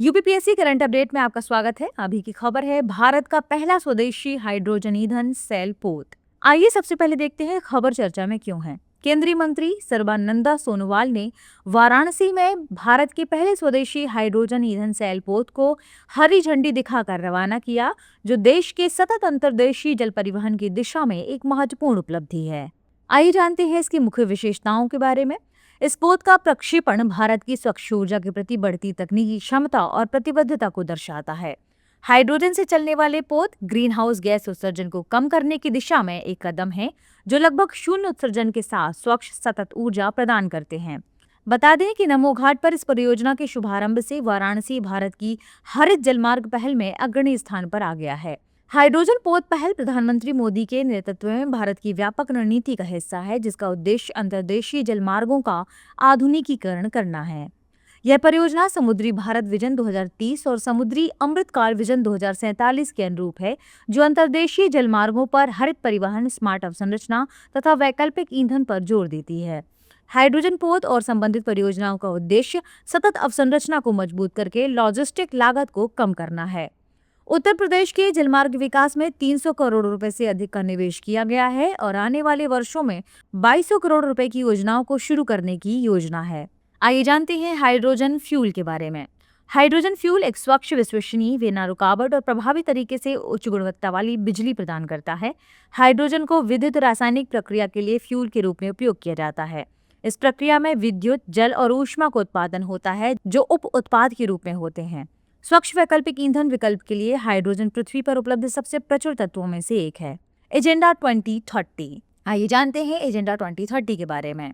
UPPSC current update में आपका स्वागत है। अभी की खबर है भारत का पहला स्वदेशी हाइड्रोजन ईंधन सेल पोत। आइए सबसे पहले देखते हैं खबर चर्चा में क्यों है। केंद्रीय मंत्री सर्बानंद सोनोवाल ने वाराणसी में भारत के पहले स्वदेशी हाइड्रोजन ईंधन सेल पोत को हरी झंडी दिखाकर रवाना किया, जो देश के सतत अंतर्देशीय जल परिवहन की दिशा में एक महत्वपूर्ण उपलब्धि है। आइए जानते हैं इसकी मुख्य विशेषताओं के बारे में। इस पोत का प्रक्षेपण भारत की स्वच्छ ऊर्जा के प्रति बढ़ती तकनीकी क्षमता और प्रतिबद्धता को दर्शाता है। हाइड्रोजन से चलने वाले पोत ग्रीन हाउस गैस उत्सर्जन को कम करने की दिशा में एक कदम है, जो लगभग शून्य उत्सर्जन के साथ स्वच्छ सतत ऊर्जा प्रदान करते हैं। बता दें कि नमो घाट पर इस परियोजना के शुभारंभ से वाराणसी भारत की हरित जलमार्ग पहल में अग्रणी स्थान पर आ गया है। हाइड्रोजन पोत पहल प्रधानमंत्री मोदी के नेतृत्व में भारत की व्यापक रणनीति का हिस्सा है, जिसका उद्देश्य अंतर्देशीय जलमार्गों का आधुनिकीकरण करना है। यह परियोजना समुद्री भारत विजन 2030 और समुद्री अमृतकाल विजन 2047 के अनुरूप है, जो अंतर्देशीय जलमार्गों पर हरित परिवहन, स्मार्ट अवसंरचना तथा वैकल्पिक ईंधन पर जोर देती है। हाइड्रोजन पोत और संबंधित परियोजनाओं का उद्देश्य सतत अवसंरचना को मजबूत करके लॉजिस्टिक लागत को कम करना है। उत्तर प्रदेश के जलमार्ग विकास में 300 करोड़ रुपए से अधिक का निवेश किया गया है और आने वाले वर्षों में 2200 करोड़ रुपए की योजनाओं को शुरू करने की योजना है। आइए जानते हैं हाइड्रोजन फ्यूल के बारे में। हाइड्रोजन फ्यूल एक स्वच्छ, विश्वसनीय, बिना रुकावट और प्रभावी तरीके से उच्च गुणवत्ता वाली बिजली प्रदान करता है। हाइड्रोजन को विद्युत रासायनिक प्रक्रिया के लिए फ्यूल के रूप में उपयोग किया जाता है। इस प्रक्रिया में विद्युत, जल और ऊष्मा का उत्पादन होता है, जो उप उत्पाद के रूप में होते हैं। स्वच्छ वैकल्पिक ईंधन विकल्प के लिए हाइड्रोजन पृथ्वी पर उपलब्ध सबसे प्रचुर तत्वों में से एक है। एजेंडा 2030। आइए जानते हैं एजेंडा 2030 के बारे में।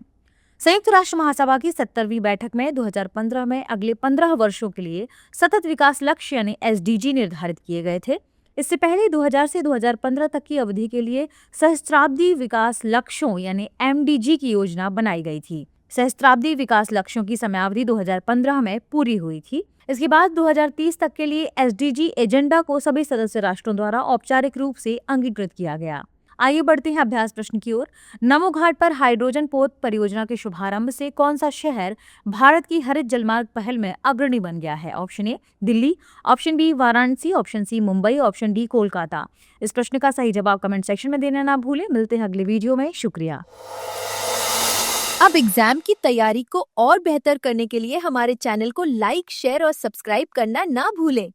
संयुक्त राष्ट्र महासभा की 70वीं बैठक में 2015 में अगले 15 वर्षों के लिए सतत विकास लक्ष्य यानी एसडीजी निर्धारित किए गए थे। इससे पहले 2000 से 2015 तक की अवधि के लिए सहस्त्राब्दी विकास लक्ष्यों यानी एमडीजी की योजना बनाई गई थी। सहस्त्राब्दी विकास लक्ष्यों की समयावधि 2015 में पूरी हुई थी। इसके बाद 2030 तक के लिए एसडीजी एजेंडा को सभी सदस्य राष्ट्रों द्वारा औपचारिक रूप से अंगीकृत किया गया। आइए बढ़ते हैं अभ्यास प्रश्न की ओर। नमो घाट पर हाइड्रोजन पोत परियोजना के शुभारंभ से कौन सा शहर भारत की हरित जलमार्ग पहल में अग्रणी बन गया है? Option A Delhi, option B Varanasi, option C Mumbai, option D Kolkata. इस प्रश्न का सही जवाब कमेंट सेक्शन में देना ना भूलें। मिलते हैं अगले वीडियो में। शुक्रिया। अब एग्जाम की तैयारी को और बेहतर करने के लिए हमारे चैनल को लाइक, शेयर और सब्सक्राइब करना ना भूलें।